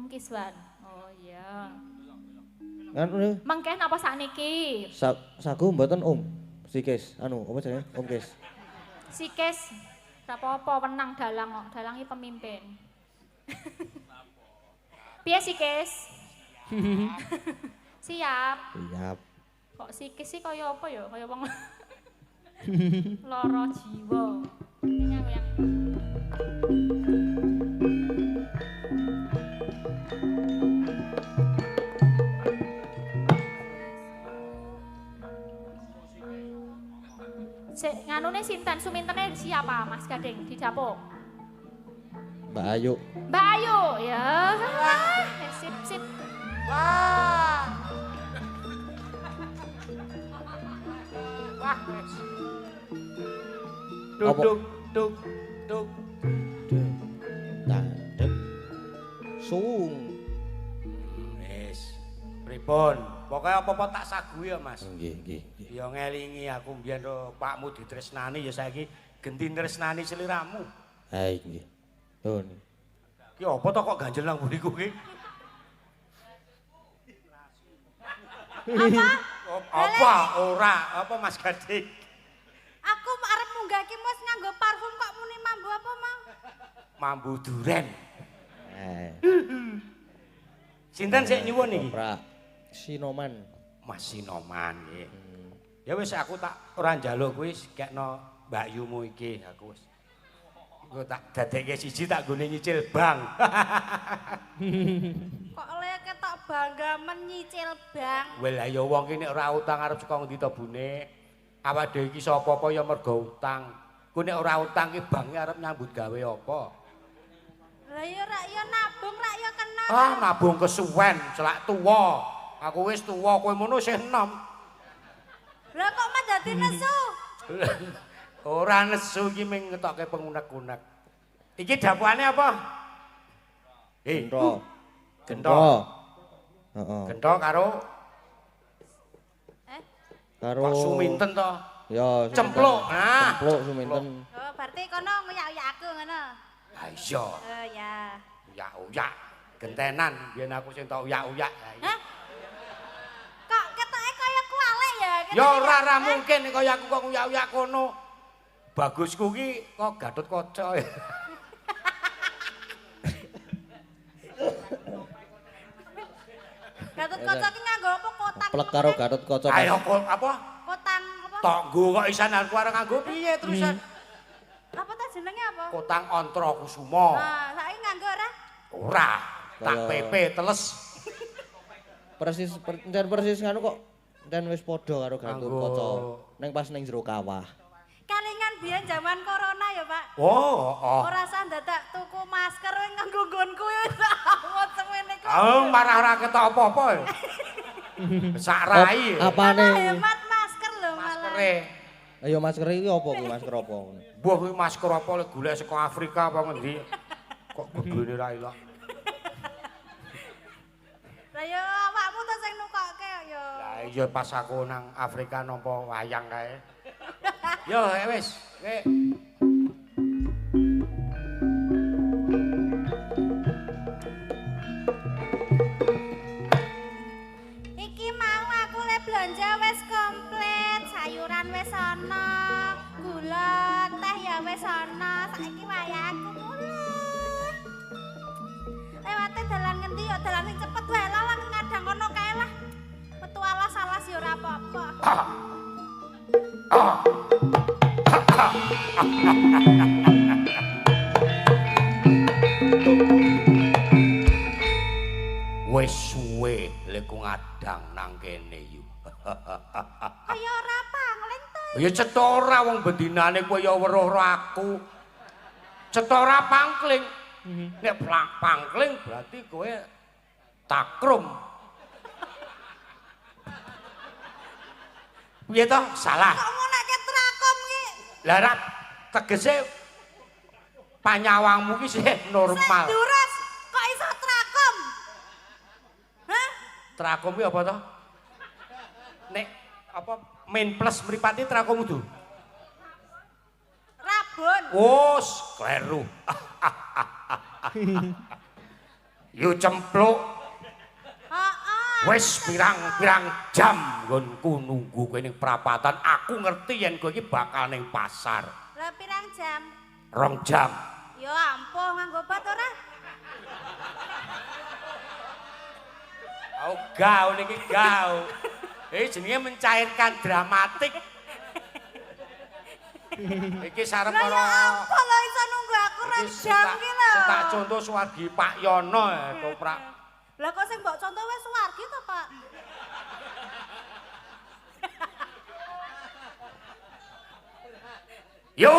Kiswan. Oh iya. Anu Mengke napa sakniki? saku mboten Sikis anu apa jenenge Kis. Sikis ra apa-apa wenang dalang kok. Dalangi pemimpin. Piye Sikis? Siap. Siap. Kok Sikis sih kaya apa ya? Kaya wong lara jiwa. Ini aku yang nganune sinten sumintene siapa Mas Gading di dapur? Mbak Ayu. Mbak Ayu ya. Sip sip. Wah. Wah. Duk duk duk duk. Tandep. Sung. Wis. Pripun? Pokoke apa-apa tak sagui ya, Mas. Nggih. Ya ngelingi aku mbiyen pakmu ditresnani ya saiki genti tresnani sliramu. Ha nggih. Oh. Ki apa to kok ganjel nang buriku ki? Apa? Ora, apa Mas Gading? Aku arep munggah ki Mas nganggo parfum kok muni mambu apa, Mang? Mambu duren. Sinten sik nyuwun iki? Ora. Sinoman. Mas Sinoman nggih. Ya wis aku tak ora njaluk kuwi kekno Mbak Yumu iki aku wis. Engko tak dadekke siji tak gone nyicil bank. Kok le ketok bangga menyicil bank. Wel ya wong ki nek ora utang arep saka ngendi to Bune? Awak dhewe iki sapa apa ya mergo utang. Ku nek ora utang ki bank arep nyambut gawe apa? Lah ya rak ya nabung rak ya kena. Ah nabung kesuwen, celak tuwa. Aku wis tuwa, kowe mono isih enom. Lah kok mah dadi nesu? Ora nesu iki ming ngetokke pengunek-unek. Iki dapuane apa? Gento. Gento. Heeh. Gento karo Karo kok suminten to? Ya, Cempluk. Nah, cempluk suminten. Oh, berarti kono nguyak-uyak aku ngono. Ha iya. Oh ya. Uyak-uyak. Gentenan biyen aku sing tau uyak-uyak. Hah? Kok ketoke kaya kualek ya? Ya ora mungkin kaya aku kok uyak-uyak kono. Bagusku ki kok Gatot Kaca. Gatot Kaca ki nganggo apa kotang? Plek karo Gatot Kaca. Ayo apa? Kotang apa? Tonggo kok isan aku arep nganggo piye terusan? Apa ta jenenge apa? Kotang Ontra Kusuma. Nah, saiki nganggo ora? Ora, tak pepe teles. Persis nganu kok dan wis padha karo Gatot Anggo. Kaca. Ning pas ning jero kawah. Kalingan biyen zaman corona ya, Pak. Oh. Ora usah dadak tuku masker nganggo nggonku wis awet semene kok. Marah ora ketok apa-apa. Sak rai. Apane? Hemat masker lho malah. Maskere. Ayo masker iki apa kuwi masker apa? Mbah kuwi masker apa lek golek saka Afrika apa ngendi? Kok gedene ra ilang. Lah ya awakmu to sing nukokke ya. Lah iya pas aku nang Afrika nampa wayang kae. Yo wis, Iki mau aku le belanja wis komplit, sayuran wis ana, gula, teh ya wis ana. Saiki wayah aku mulih. Lewate dalan ngendi ya dalan sing cepet wae lah lan ngadang kono kae lah. Metu alas-alas ya ora apa-apa. Wis suwe lek ku ngadang nang kene yu. Kaya ora pangling to. Ya cetora wong bendinane kowe ya weruh aku. Cetora pangkling. Nek pangkling berarti kowe takrum. Piye to? Salah. Kok ngonekke trakom ki? Lah ra tegese panyawangmu ki sih normal. Durus kok iso trakom? Hah? Trakom ki apa to? Nek apa main plus mripate trakom kudu. Rabun. Wos, kleru. Yo cempluk. Heeh. Wis pirang-pirang jam nggonku nunggu kowe ning prapatan. Aku ngerti yen kowe iki bakal ning pasar. Lah pirang jam? 2 jam. Ya ampun nganggo obat ora? Oh, gaul iki gaul. Jenenge mencairkan dramatik. Iki sarep Lah ya karo ampun lho iso nunggu aku 2 jam ki lho. Tak contoh Suwargi Pak Yono toprak. Lah kok sing mbok contoh wis Suwargi to, Pak? Yo,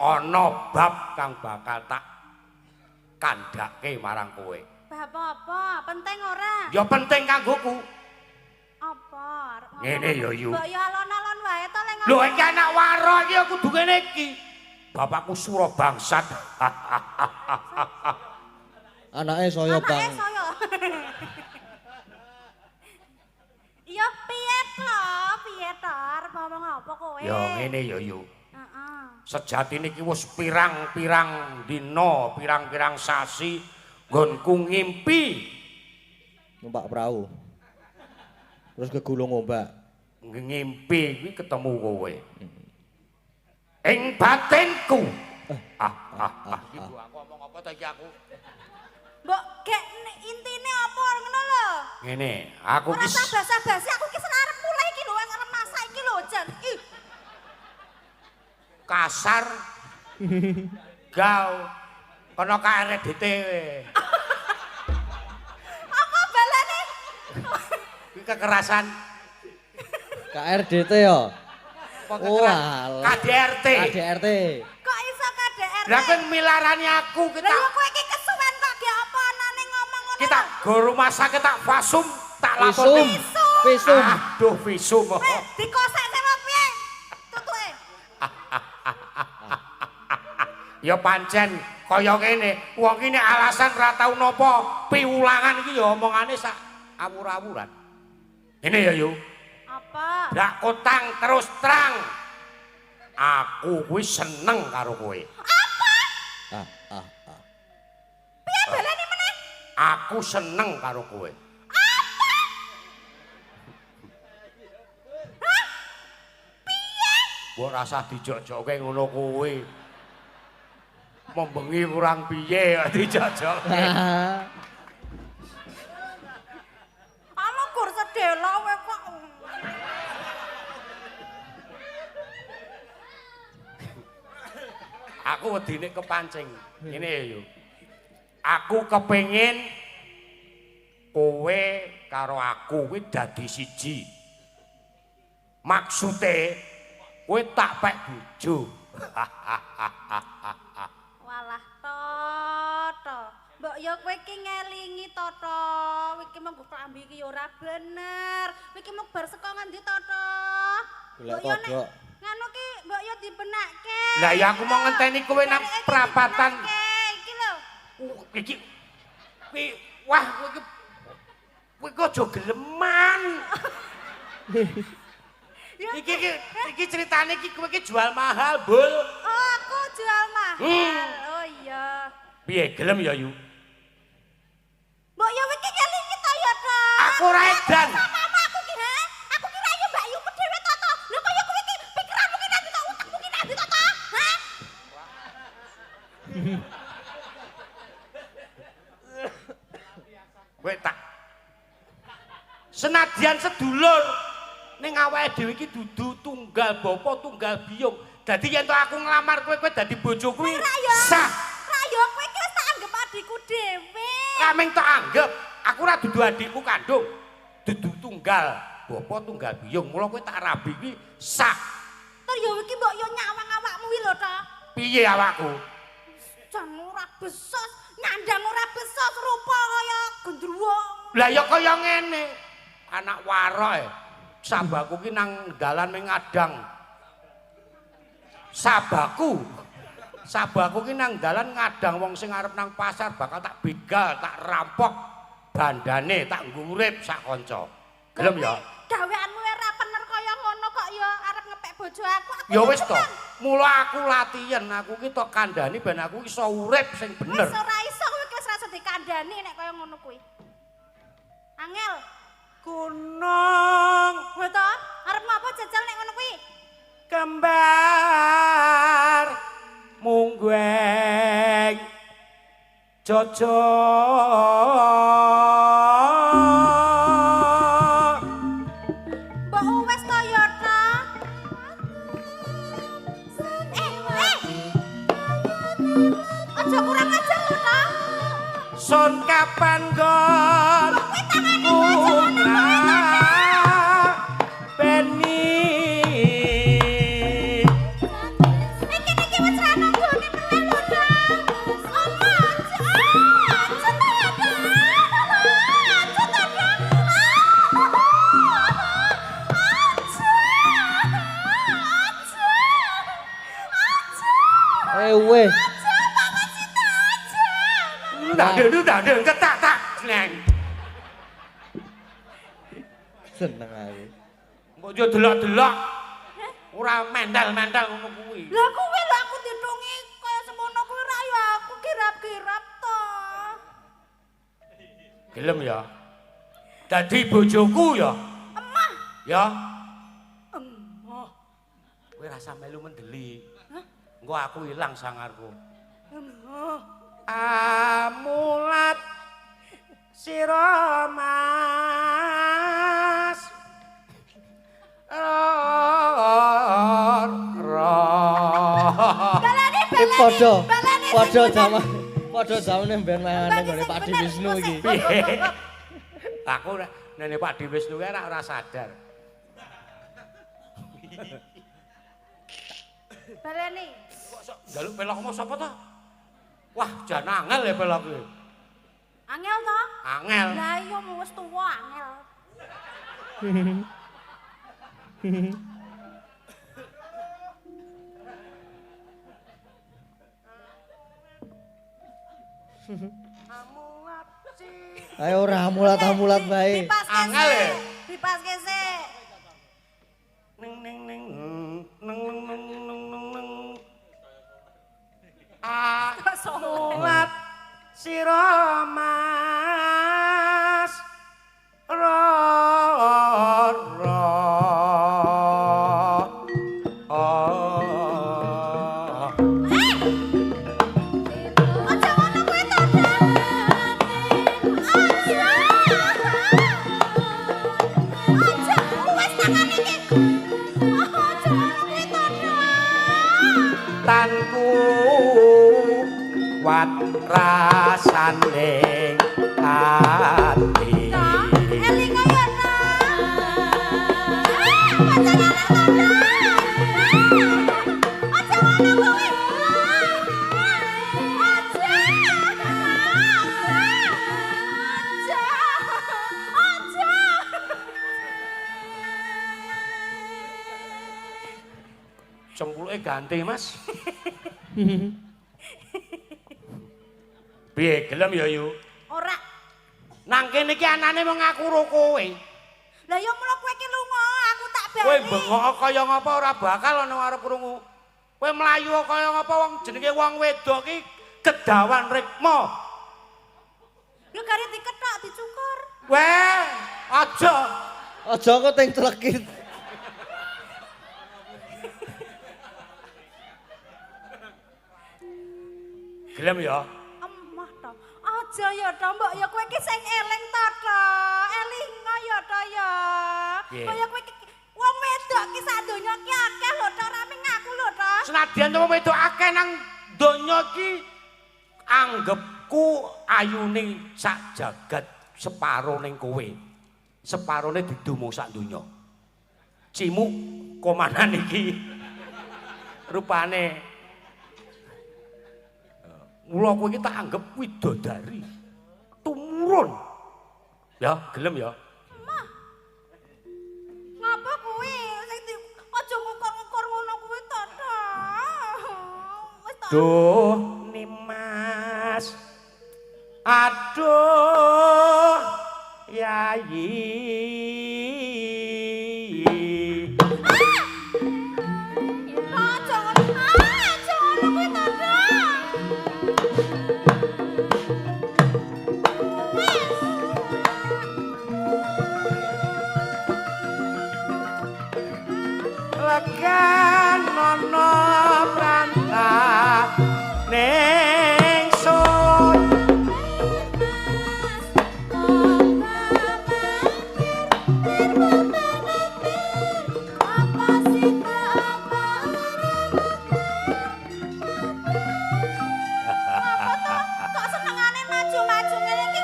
Ono bab kang bakal tak kandhake marang kowe. bab apa? Penting ora? Ya penting kanggoku. Apa? Ngene ya Yu. Mbok yo alon-alon wae to lek Lho iki anak waro iki aku kudu ngene iki. Bapakku sura bangsat. Anake saya Bang. Anake saya. Ya piye to? Piye to? Arep ngomong apa kowe? Ya ngene ya Yu. Heeh. Sejatine iki wis pirang-pirang dina, pirang-pirang sasi nggonku ngimpi Numpak perahu. Terus kegulung ombak. ngimpi kuwi ketemu kowe. Ing batinku. Iki Bu aku ngomong apa to iki aku? Mbok gek intine apa ngono lho? Ngene, aku Ora ki usah basa-basi, aku ki arep mulai iki lho, arep masak iki lho, Jan. Ih, kasar. Gau. Kono KRDT. apa balane? Kuwi kekerasan. KRDT ya. Apa Oh, kekerasan? alah. KDRT. KDRT. Kok iso KDRT? Lah kan milarani aku Lah kita yo kowe iki kesuwen kok ge apa anane ngomong ngono. kita go rumah sakit tak fasum tak Visum. lakoni. Visum. Aduh visum. Dikosek sama piye? Tutuke. Ya pancen kaya ngene, wong iki nek alasan ora tau napa piwulangan iki ya omongane sak awur-awuran. Ngene ya Yu. Apa? Dak kotang terus terang. Aku kuwi seneng karo kowe. Ah. Piye balane meneh? Aku seneng karo kowe. Mbok rasa dijok-jokke ngono kowe. Membengi kurang piye kok dijok-jokke. Alo gur sedela kowe kok. Aku wedine kepancing. Ngene ya yo. Aku kepengin kowe karo aku kuwi dadi siji. Maksude kowe tak pek bojo. Walah toto. Mbok yo kowe iki ngelingi toto. Iki mung klambi iki yo ora bener. Iki mung bar saka ngendi toto? Golek Mbok yo nek kodok. nganu ki mbok yo dibenakke. Lah ya aku mau ngenteni kowe nang Iki prapatan. dibenakke, Iki lho. Iki kowe wah kowe kok aja geleman. Ya, Iki ceritane iki kowe iki jual mahal, Bul. oh aku jual mahal. Oh iya. Piye gelem ya, Yu? Mbok yo iki ngelingi to ya, Tok. Aku ora edan. Mama aku ki, ha? Aku kira yo Mbak Yu dhewe to, Tok. Lho kok yo kowe iki pikiranmu ki nanti tok utekmu ki nanti to, Tok. Ha? Kowe tak senadyan sedulur ning awake dhewe iki dudu tunggal bapa tunggal biyung. Dadi yen to aku nglamar kowe dadi bojo kuwi Ora ya. sah. Ra yo kowe iki wis tak anggap adikku dhewe. Kameng tak anggap aku ora dudu adikmu kandung. Dudu tunggal bapa tunggal biyung. Mula kowe tak rabi kuwi sah. Ter yo iki mbok yo nyawang awakmu wi lho, Tok. Piye awakku? Jan ora besos, nyandang ora besos, rupa kaya gendruwo. Lah ya kaya ngene. Anak waroe. Sabaku ki nang dalan ning ngadang. Sabaku ki nang dalan ngadang wong sing arep nang pasar bakal tak begal, tak rampok bandane, tak nggo urip sak kanca. Gelem ya? Gaweanmu ora bener kaya ngono kok ya arep ngepek bojo aku. Ya wis to. Mula aku latihan, aku ki tok kandhani ben aku iso urip sing bener. Wis ora iso kowe iki wis rasa ngandani nek kaya ngono kuwi. Angel. Gunung Lho to, arep apa jajal nek ngono kuwi? kembar munggweng jojo Mbok wis to ya to. Aja kurang ajar lho to. son kapan gon Beni Iki wis ra nunggone meneh lho to. Oma, aja to ya to. Aja to to. Wes. Ndak ketak tak neng. Seneng aku. Mbok yo delok-delok. Ora mental-mental ngono kuwi. Lah kuwi lho aku didungi kaya semono kuwi ra ya aku kirap-kirap to. Gelem ya. Dadi bojoku ya. Emah. Ya. Emah. Kowe rasa melu mendeli. Engko aku ilang sangarku. Amulat sira Mas. Iki padha zamane mben mayane nggone Pak Di Wisnu iki. Piye? Aku nene Pak Di Wisnu kuwi ora sadar. Baleni. Kok njaluk pelokmu sapa to? Wah, jan angel ya pelok iki. Angel to? Angel. Lah iya wis tuwa angel. Ayo ora mulat-mulat bae. Angel ya? Dipaske sik. Ning ning ning neng neng neng neng neng. Amulat sira Mas. Aja ngono kuwi to, Dek. Aja. Aja wis tangan iki. Aja ngono kuwi to, Dek. Tanku wat rasane ati. Eling ayo to. Aja ngono to, Dek. Aja ngono kuwi. Cempuluke ganti, Mas. Piye gelem ya yu? Ora. Nang kene iki anane wong aku karo kowe. Lah ya mulo kowe iki lunga, aku tak bali. Kowe bengok kaya ngapa ora bakal ana arep krungu. Kowe mlayu kaya ngapa wong jenenge wong wedok iki kedawan rikma. Lho gare diketok dicukur. Weh, aja. Aja kok teng tlekit. Gelem ya? Emah to. Aja ya to, mbok ya kowe iki sing eling to, to. Elinga ya to ya. Piye? Kaya kowe iki wong wedok ki sak donya ki akeh lho to, ora mung aku lho to. Senadyan wong wedok akeh nang donya iki anggepku ayune sak jagat separo ning kowe. Separone didumung sak donya. Cimu komanan iki rupane mula kowe iki tak anggap widodari. Tumurun. Ya, gelem ya. Ngapa kuwi? Sing aja ngukur-ngukur ngono kuwi to, to. Wis to. Duh, Nimas. Aduh, Yayi. Aja ngono. Aja ngono kuwi to, to.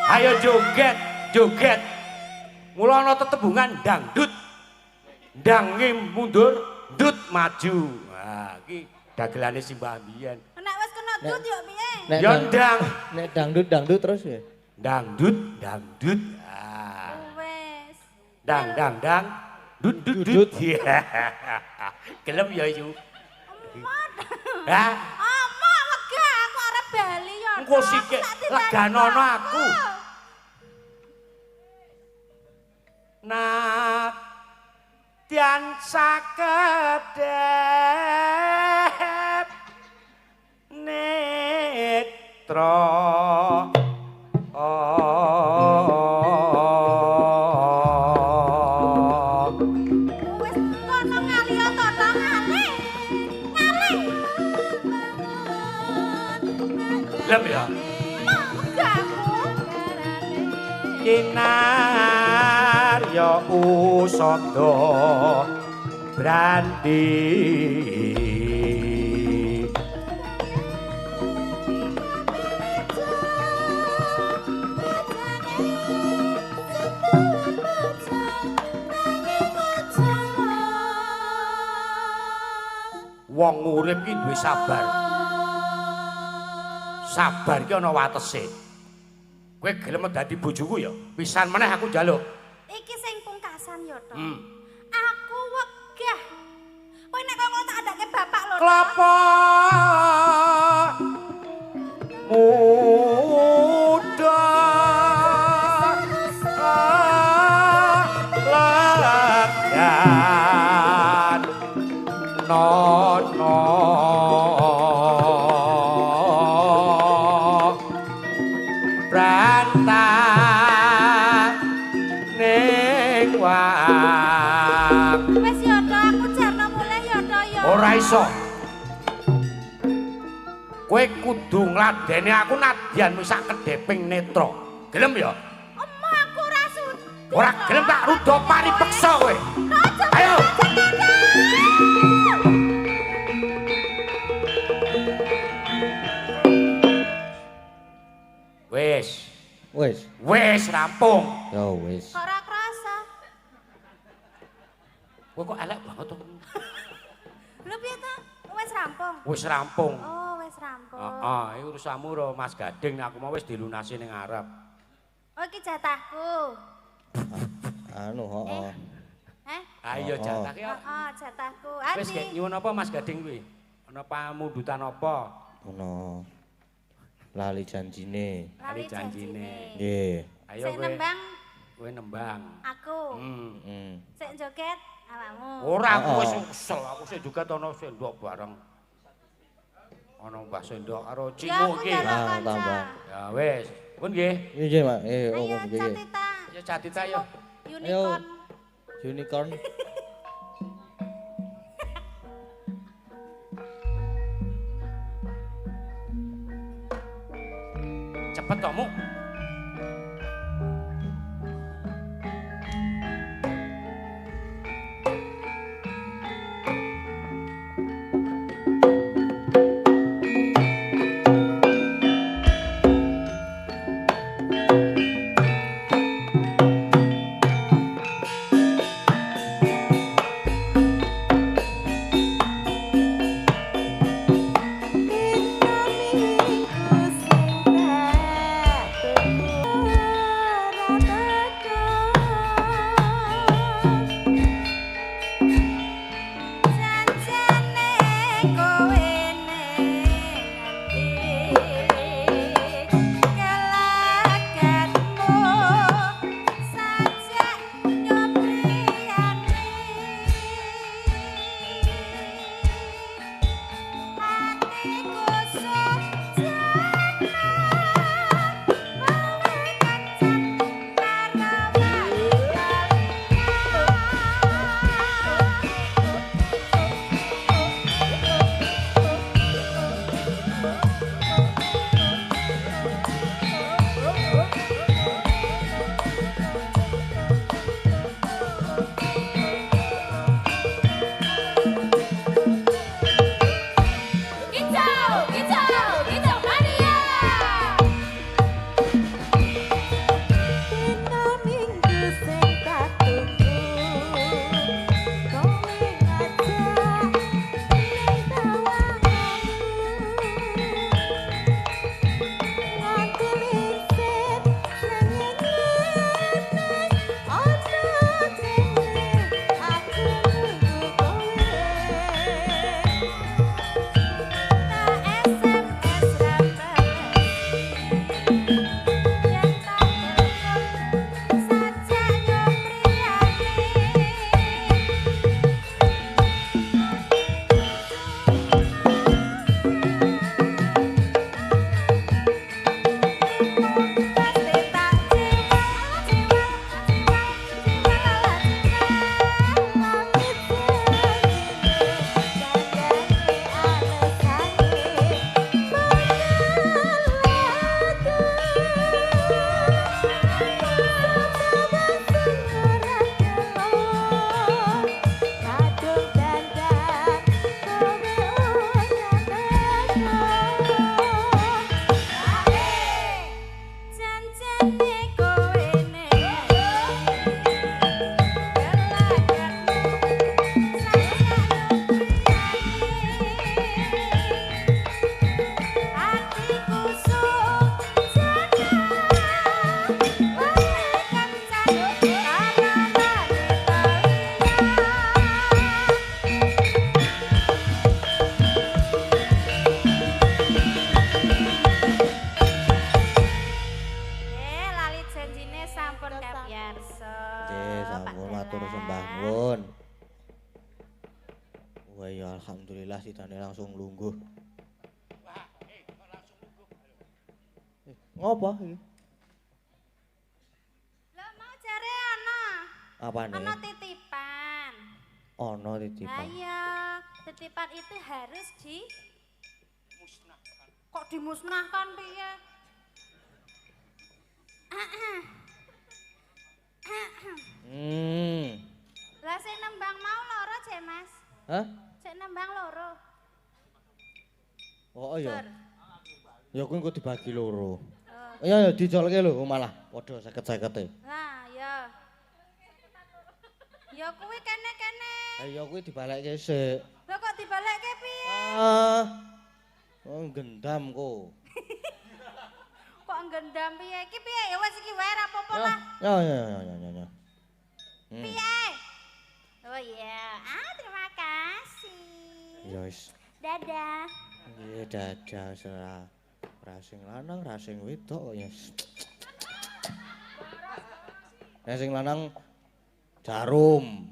Ayo joget, joget. Mula ana tetembungan dangdut. Ndange mundur, ndut maju. Nah, iki dagelane Simbah Mbiyen. Nek wis kena dut yo piye? Ya ndang. Nek dangdut terus ya. Dangdut, dangdut. Ah. Wis. Dang dang dang. Dut dut dut. Gelem ya yu. Hah? Amok wegah aku arep bali yo. Engko sithik leganono aku. Nak tian sakedep netra Wis kono ngaliyo toto ngalih. Ngalih. lem ya Mak wegah aku. kinar ya usada branti wong urip ki duwe sabar. Sabar ki ana watese. Kowe gelem dadi bojoku ya? Pisan meneh aku njaluk. Iki sing pungkasan yo to. Hmm. Aku wegah. Kowe nek kok tak andake bapak lho. Klapa muda lagan nono brantang ning wak Wis yo to aku jarno mulih yo to yo. ora iso kowe kudu ngladeni aku nadyan wis sak kedeping netra gelem ya Emah aku ora sudi. ora gelem tak rudo paripeksa kowe ayo wis Wis. rampung Ya wis. Kok ora krasa. kowe kok elek banget to Lho piye to? Wis rampung. wis rampung Oh, wis rampung. heeh iki urusanmu karo Mas Gading aku mau wis dilunasi ning arep Oh, iki jatahku. Anu, heeh. ayo Oh. jatah ya Heeh, jatahku. wis Andi. nyuwun apa Mas Gading kuwi ana pamundutan apa Ono lali janjine. Lali janjine. Nggih. ayo Sing kowe nembang kowe nembang aku. Hmm. Sik joget awakmu. ora aku Oh. wis kesel aku sik juga ana sendok bareng ana Mbah Sendok karo Ya Cimo aku iki njaluk Ah, kanca. tambah. ya wis pun nggih Nggih, Mak. Ayo Nggih. catita. ya catita yo Unicorn. Unicorn. cepet tomu Janjane kowe ning ngarsa. Nggih, sampun matur sembah nuwun. Wah ya alhamdulillah sidane langsung lungguh. Ngopo iki? Lah mau jare ana. Apane? Ana titipan. Ana Lah titipan. iya, titipan itu harus Kok dimusnahkan piye? Lah sing nembang mau loro, Cek Mas. Hah? Sing nembang loro. Oh iya. Sur. Ya kuwi engko dibagi loro. Oh. Ya dicolke lho malah padha 50-50. Lah ya. Ya kuwi kene-kene. Ha ya kuwi dibalekke sik. Lah kok dibalekke piye? Ah. Oh gendam kok. Kok nggendam piye? Iki piye? Ya wis iki wae ra apa-apa lah. Ya. Piye? Oh iya. Terima kasih. Ya wis. Dadah. Iya dadah serah. Rasing lanang, rasing wedok ya. Nah sing lanang jarum.